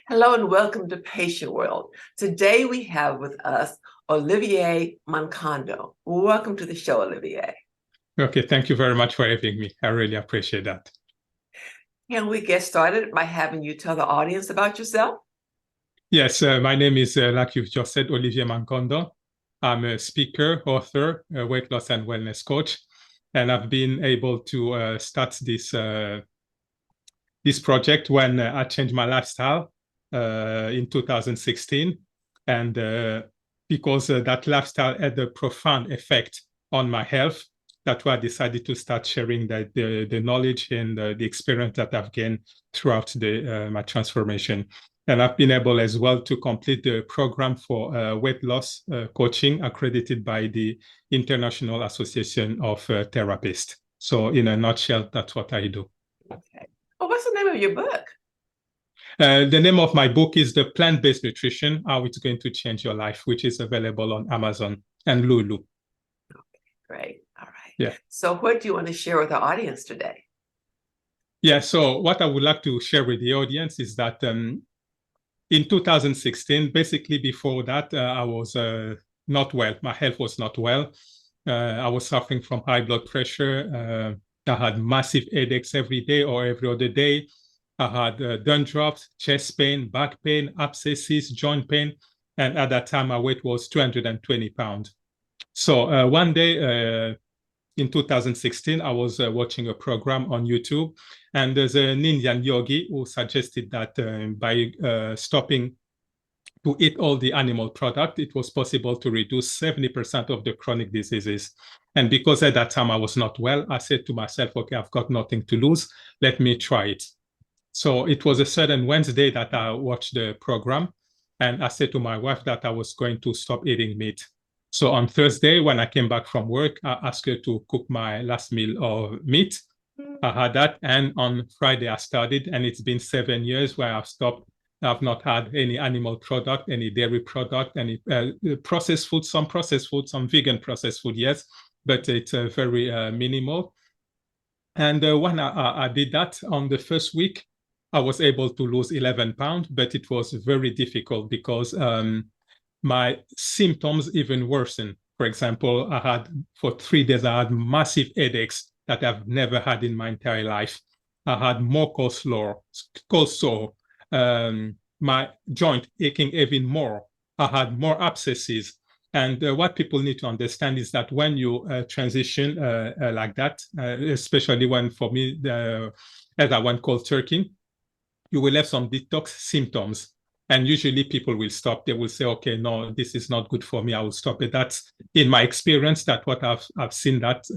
Hello and welcome to Patient World. Today we have with us Olivier Mankondo. Welcome to the show, Olivier. Okay, thank you very much for having me. I really appreciate that. Can we get started by having you tell the audience about yourself? Yes, my name is, like you've just said, Olivier Mankondo. I'm a speaker, author, a weight loss and wellness coach, and I've been able to start this project when I changed my lifestyle in 2016. And because that lifestyle had a profound effect on my health, that's why I decided to start sharing the knowledge and the experience that I've gained throughout my transformation. And I've been able as well to complete the program for weight loss coaching accredited by the International Association of Therapists. So in a nutshell, that's what I do. Okay. Well, what's the name of your book? The name of my book is The Plant-Based Nutrition, How It's Going to Change Your Life, which is available on Amazon and Lulu. Okay, great. All right. Yeah. So what do you want to share with the audience today? Yeah, so what I would like to share with the audience is that in 2016, basically before that, I was not well. My health was not well. I was suffering from high blood pressure. I had massive headaches every day or every other day. I had dandruff, chest pain, back pain, abscesses, joint pain. And at that time, my weight was 220 pounds. So one day in 2016, I was watching a program on YouTube, and there's an Indian yogi who suggested that by stopping to eat all the animal product, it was possible to reduce 70% of the chronic diseases. And because at that time I was not well, I said to myself, okay, I've got nothing to lose. Let me try it. So it was a certain Wednesday that I watched the program, and I said to my wife that I was going to stop eating meat. So on Thursday, when I came back from work, I asked her to cook my last meal of meat. I had that. And on Friday, I started, and it's been 7 years where I've stopped. I've not had any animal product, any dairy product, any processed food, some vegan processed food, yes, but it's very minimal. And when I did that on the first week, I was able to lose 11 pounds, but it was very difficult because my symptoms even worsened. For example, for 3 days, I had massive headaches that I've never had in my entire life. I had more cold sore, my joint aching even more. I had more abscesses. And what people need to understand is that when you transition like that, especially when for me, as I went cold turkey, you will have some detox symptoms. And usually people will stop. They will say, okay, no, this is not good for me. I will stop it. That's in my experience, that's what I've seen, that's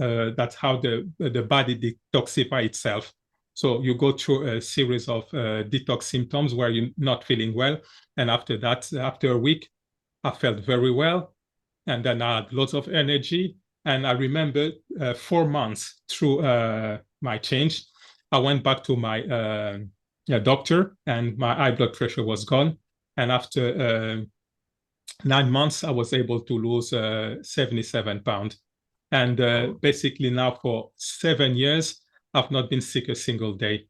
how the body detoxifies itself. So you go through a series of detox symptoms where you're not feeling well. And after that, after a week, I felt very well. And then I had lots of energy. And I remember 4 months through my change, I went back to my doctor, and my high blood pressure was gone. And after 9 months, I was able to lose 77 pounds. And basically now for 7 years, I've not been sick a single day.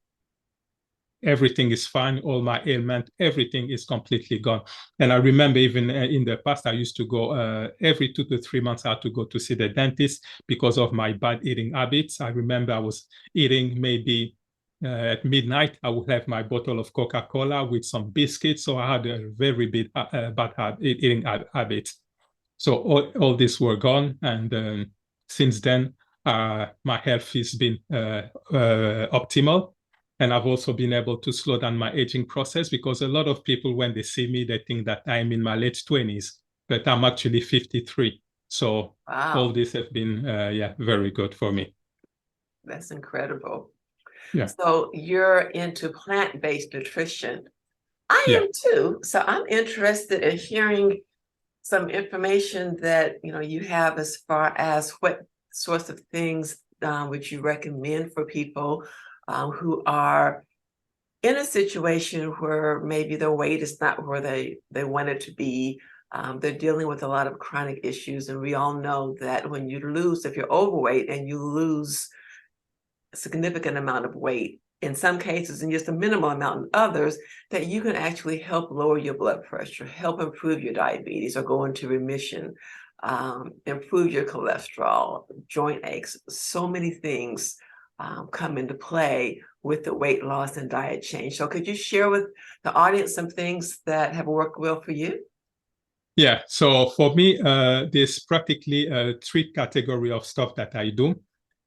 Everything is fine, all my ailment, everything is completely gone. And I remember even in the past, I used to go every 2 to 3 months, I had to go to see the dentist because of my bad eating habits. I remember I was eating maybe at midnight, I would have my bottle of Coca-Cola with some biscuits. So I had a very bad eating habit. So all this were gone. And since then, my health has been optimal. And I've also been able to slow down my aging process, because a lot of people, when they see me, they think that I'm in my late 20s, but I'm actually 53. So all this has been, very good for me. That's incredible. Yeah. So you're into plant-based nutrition. I am too. So I'm interested in hearing some information that you have as far as what sorts of things would you recommend for people who are in a situation where maybe their weight is not where they want it to be. They're dealing with a lot of chronic issues. And we all know that when you lose, if you're overweight and you lose a significant amount of weight, in some cases, and just a minimal amount in others, that you can actually help lower your blood pressure, help improve your diabetes or go into remission, improve your cholesterol, joint aches. So many things come into play with the weight loss and diet change. So could you share with the audience some things that have worked well for you? Yeah, so for me, there's practically three category of stuff that I do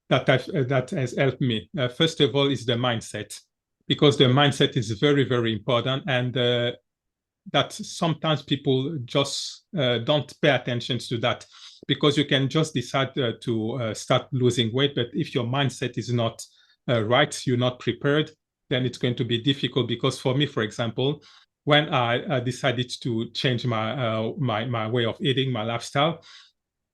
that has helped me. First of all is the mindset, because the mindset is very, very important, and that sometimes people just don't pay attention to that, because you can just decide to start losing weight, but if your mindset is not right, you're not prepared, then it's going to be difficult. Because for me, for example, when I decided to change my way of eating, my lifestyle,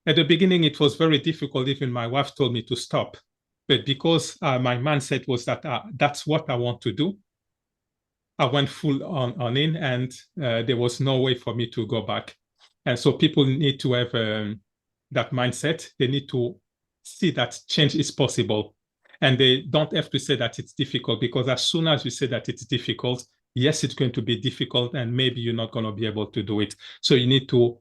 at the beginning, it was very difficult. Even my wife told me to stop. But because my mindset was that that's what I want to do, I went full on in, and there was no way for me to go back. And so people need to have that mindset. They need to see that change is possible. And they don't have to say that it's difficult, because as soon as you say that it's difficult, yes, it's going to be difficult, and maybe you're not going to be able to do it. So you need to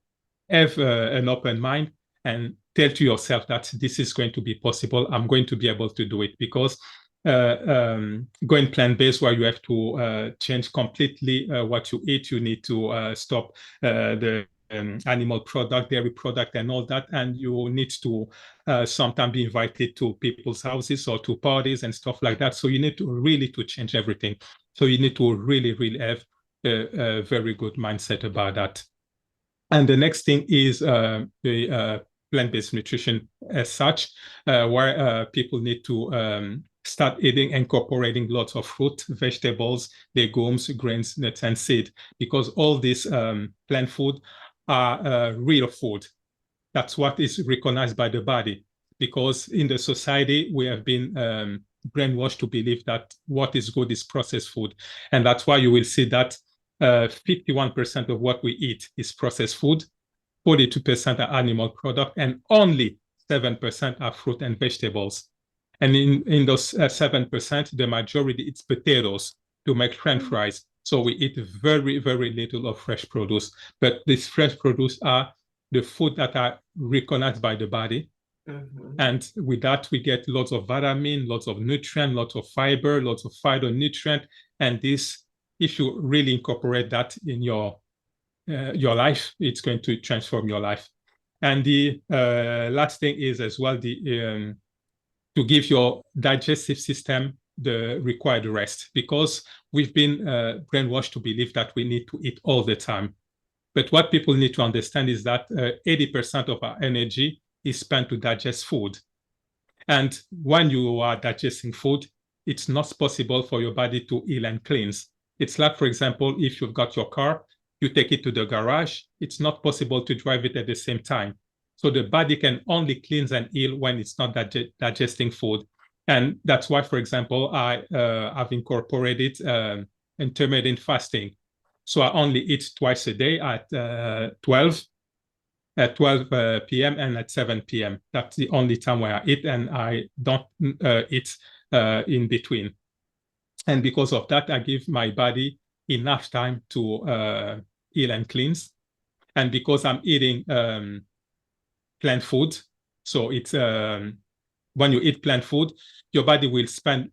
have an open mind and tell to yourself that this is going to be possible. I'm going to be able to do it. Because going plant-based, where you have to change completely what you eat, you need to stop the animal product, dairy product, and all that, and you need to sometimes be invited to people's houses or to parties and stuff like that. So you need to really to change everything. So you need to really have a very good mindset about that. And the next thing is the plant-based nutrition as such, where people need to start eating, incorporating lots of fruit, vegetables, legumes, grains, nuts, and seed, because all these plant food are real food. That's what is recognized by the body. Because in the society, we have been brainwashed to believe that what is good is processed food. And that's why you will see that 51% of what we eat is processed food, 42% are animal product, and only 7% are fruit and vegetables. And in those 7%, the majority it's potatoes to make French fries. So we eat very, very little of fresh produce. But these fresh produce are the food that are recognized by the body. And with that, we get lots of vitamin, lots of nutrient, lots of fiber, lots of phytonutrient. And this, if you really incorporate that in your life, it's going to transform your life. And the last thing is as well to give your digestive system the required rest, because we've been brainwashed to believe that we need to eat all the time. But what people need to understand is that 80% of our energy is spent to digest food. And when you are digesting food, it's not possible for your body to heal and cleanse. It's like, for example, if you've got your car, you take it to the garage, it's not possible to drive it at the same time. So the body can only cleanse and heal when it's not digesting food. And that's why, for example, I've incorporated intermittent fasting. So I only eat twice a day at 12 p.m. and at 7 p.m. That's the only time where I eat, and I don't eat in between. And because of that, I give my body enough time to heal and cleanse. And because I'm eating plant food, so it's when you eat plant food, your body will spend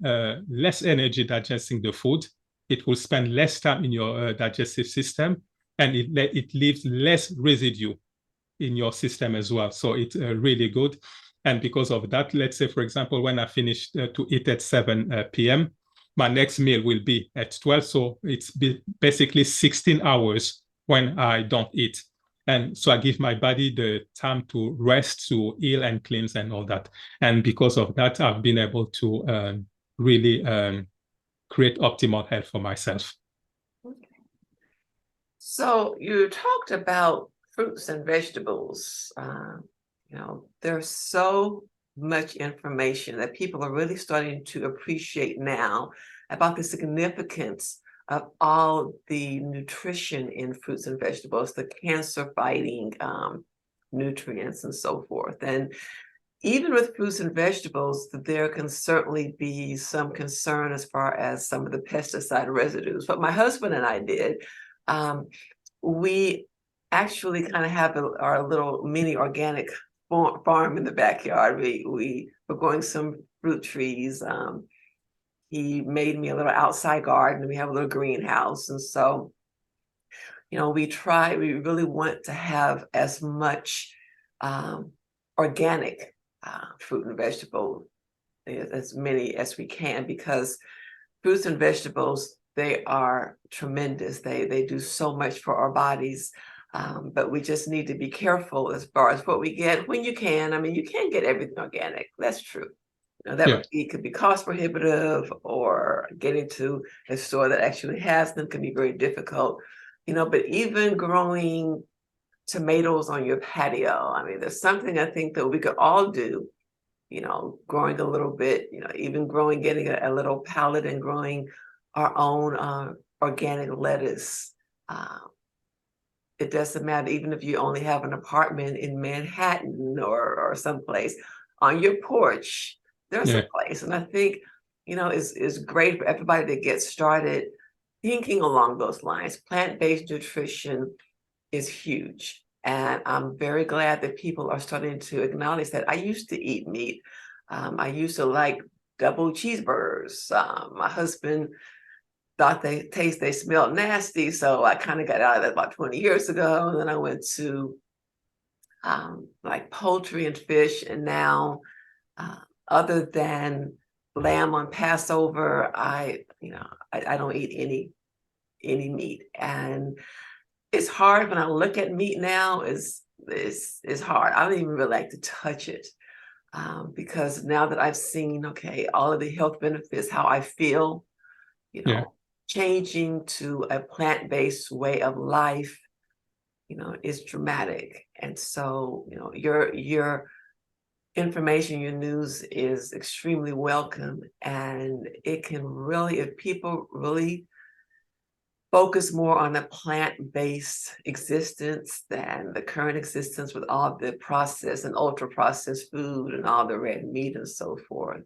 less energy digesting the food. It will spend less time in your digestive system, and it leaves less residue in your system as well. So it's really good. And because of that, let's say, for example, when I finish to eat at 7 p.m., my next meal will be at 12. So it's basically 16 hours when I don't eat. And so I give my body the time to rest, to heal and cleanse and all that. And because of that, I've been able to really create optimal health for myself. Okay. So you talked about fruits and vegetables. There's so much information that people are really starting to appreciate now about the significance of all the nutrition in fruits and vegetables, the cancer-fighting nutrients and so forth. And even with fruits and vegetables, there can certainly be some concern as far as some of the pesticide residues. What my husband and I did, we actually kind of have our little mini organic farm in the backyard. We were growing some fruit trees. He made me a little outside garden. We have a little greenhouse. And so, we really want to have as much organic fruit and vegetable, as many as we can, because fruits and vegetables, they are tremendous. They do so much for our bodies. But we just need to be careful as far as what we get when you can. I mean, you can't get everything organic. That's true. That could be cost prohibitive, or getting to a store that actually has them can be very difficult. But even growing tomatoes on your patio, I mean, there's something I think that we could all do, growing a little bit, even getting a little palette and growing our own organic lettuce. It doesn't matter, even if you only have an apartment in Manhattan or someplace, on your porch, there's a place. And I think, it's great for everybody to get started thinking along those lines. Plant-based nutrition is huge. And I'm very glad that people are starting to acknowledge that. I used to eat meat. I used to like double cheeseburgers. My husband thought they smelled nasty, so I kind of got out of that about 20 years ago. And then I went to like poultry and fish, and now other than lamb on Passover, I don't eat any meat. And it's hard when I look at meat now. It's hard. I don't even really like to touch it, because now that I've seen all of the health benefits, how I feel, changing to a plant-based way of life, is dramatic. And so, your information, your news is extremely welcome. And it can really, if people really focus more on a plant-based existence than the current existence with all the processed and ultra-processed food and all the red meat and so forth,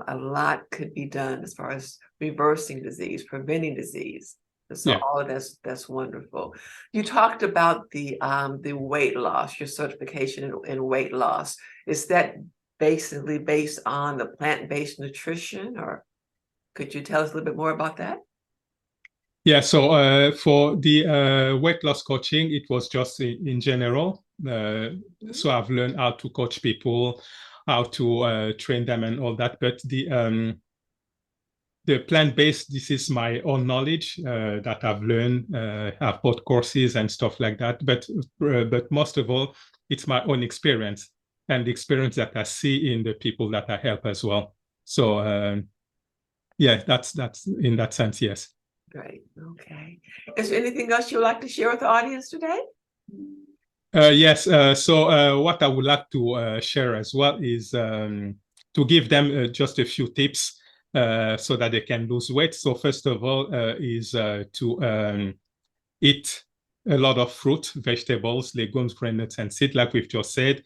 a lot could be done as far as reversing disease, preventing disease. So all of that's wonderful. You talked about the weight loss, your certification in weight loss. Is that basically based on the plant-based nutrition, or could you tell us a little bit more about that? Yeah, so for the weight loss coaching, it was just in general. So I've learned how to coach people, how to train them and all that. But the plant-based, this is my own knowledge that I've learned. I've bought courses and stuff like that. But most of all, it's my own experience and the experience that I see in the people that I help as well. So that's in that sense, yes. Great. Okay. Is there anything else you would like to share with the audience today? Yes. So what I would like to share as well is to give them just a few tips so that they can lose weight. So first of all is to eat a lot of fruit, vegetables, legumes, grain nuts, and seeds, like we've just said,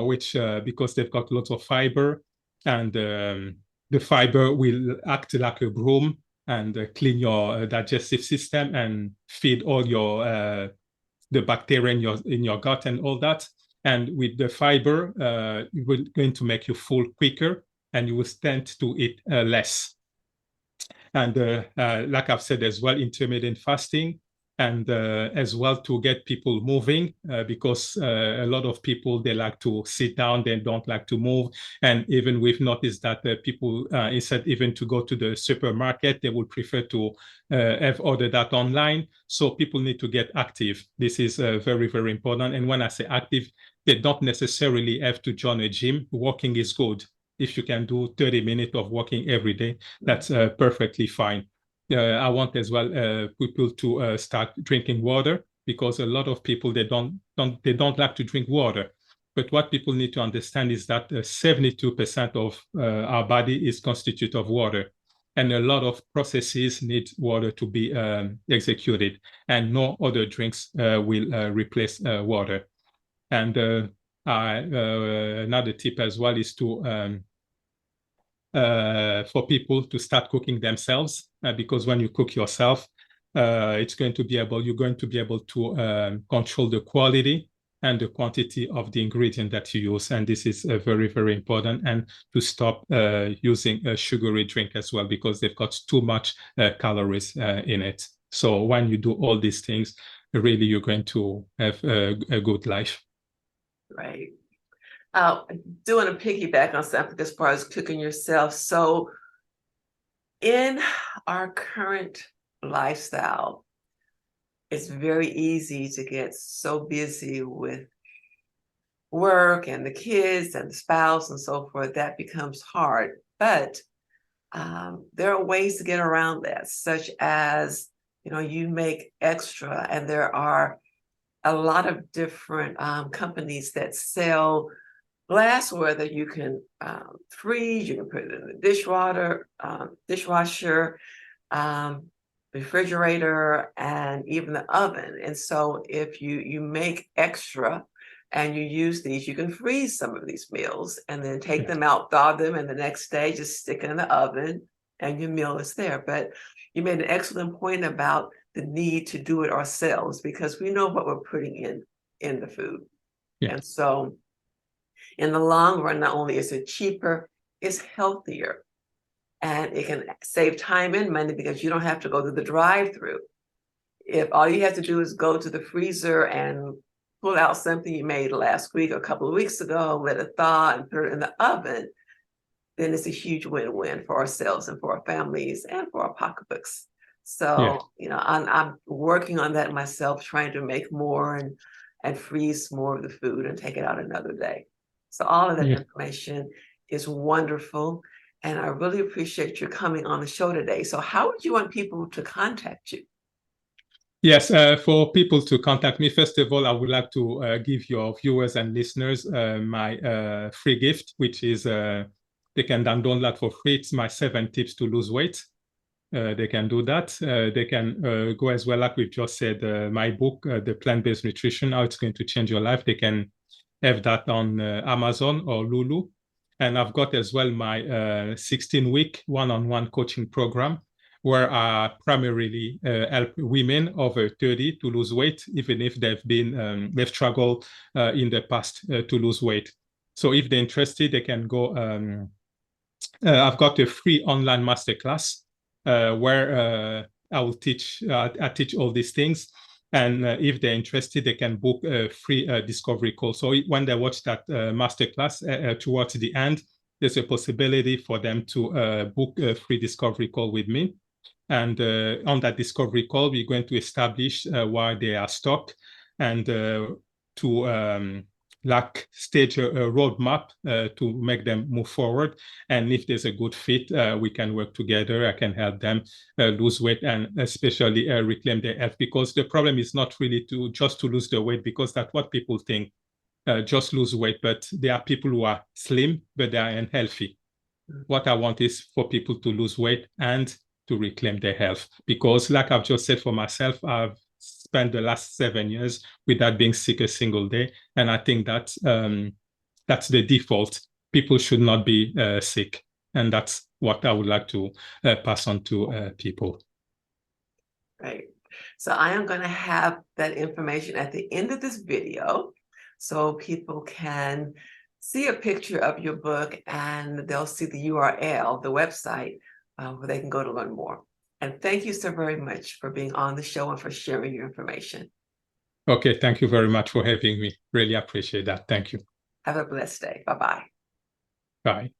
which because they've got lots of fiber, and the fiber will act like a broom and clean your digestive system and feed all your the bacteria in your gut and all that. And with the fiber, it will going to make you full quicker, and you will tend to eat less. And like I've said as well, intermittent fasting, and as well to get people moving, because a lot of people, they like to sit down, they don't like to move. And even we've noticed that people, instead even to go to the supermarket, they would prefer to have ordered that online. So people need to get active. This is very, very important. And when I say active, they don't necessarily have to join a gym. Walking is good. If you can do 30 minutes of walking every day, that's perfectly fine. I want as well people to start drinking water, because a lot of people, they don't like to drink water. But what people need to understand is that 72% of our body is constituted of water, and a lot of processes need water to be executed, and no other drinks will replace water. And Another tip as well is to for people to start cooking themselves, because when you cook yourself, you're going to be able to control the quality and the quantity of the ingredient that you use. And this is very, very important. And to stop using a sugary drink as well, because they've got too much calories in it. So when you do all these things, really, you're going to have a good life. Right. Doing a piggyback on something as far as cooking yourself. So in our current lifestyle, it's very easy to get so busy with work and the kids and the spouse and so forth, that becomes hard. But there are ways to get around that, such as, you make extra, and there are a lot of different companies that sell glassware that you can freeze, you can put it in the dishwasher, refrigerator, and even the oven. And so if you make extra and you use these, you can freeze some of these meals and then take them out, thaw them, and the next day just stick it in the oven and your meal is there. But you made an excellent point about the need to do it ourselves, because we know what we're putting in the food. Yeah. And so in the long run, not only is it cheaper, it's healthier. And it can save time and money because you don't have to go to the drive-through. If all you have to do is go to the freezer and pull out something you made last week or a couple of weeks ago, let it thaw and put it in the oven, then it's a huge win-win for ourselves and for our families and for our pocketbooks. So, I'm working on that myself, trying to make more and freeze more of the food and take it out another day. So all of that information is wonderful. And I really appreciate you coming on the show today. So how would you want people to contact you? Yes, for people to contact me, first of all, I would like to give your viewers and listeners my free gift, which is they can download that for free. It's my 7 tips to lose weight. They can do that. They can go as well, like we've just said, my book, The Plant-Based Nutrition, How It's Going to Change Your Life. They can have that on Amazon or Lulu. And I've got as well my 16-week one-on-one coaching program, where I primarily help women over 30 to lose weight, even if they've struggled in the past to lose weight. So if they're interested, they can go. I've got a free online masterclass where I will teach. I teach all these things. And if they're interested, they can book a free discovery call. So when they watch that masterclass towards the end, there's a possibility for them to book a free discovery call with me. And on that discovery call, we're going to establish why they are stuck and to stage a roadmap to make them move forward. And if there's a good fit, we can work together. I can help them lose weight and especially reclaim their health, because the problem is not really just to lose the weight, because that's what people think, just lose weight. But there are people who are slim, but they are unhealthy. What I want is for people to lose weight and to reclaim their health, because like I've just said, for myself, I've spent the last 7 years without being sick a single day. And I think that's the default. People should not be sick. And that's what I would like to pass on to people. Right. So I am going to have that information at the end of this video, so people can see a picture of your book and they'll see the URL, the website, where they can go to learn more. And thank you so very much for being on the show and for sharing your information. Okay, thank you very much for having me. Really appreciate that. Thank you. Have a blessed day. Bye-bye. Bye.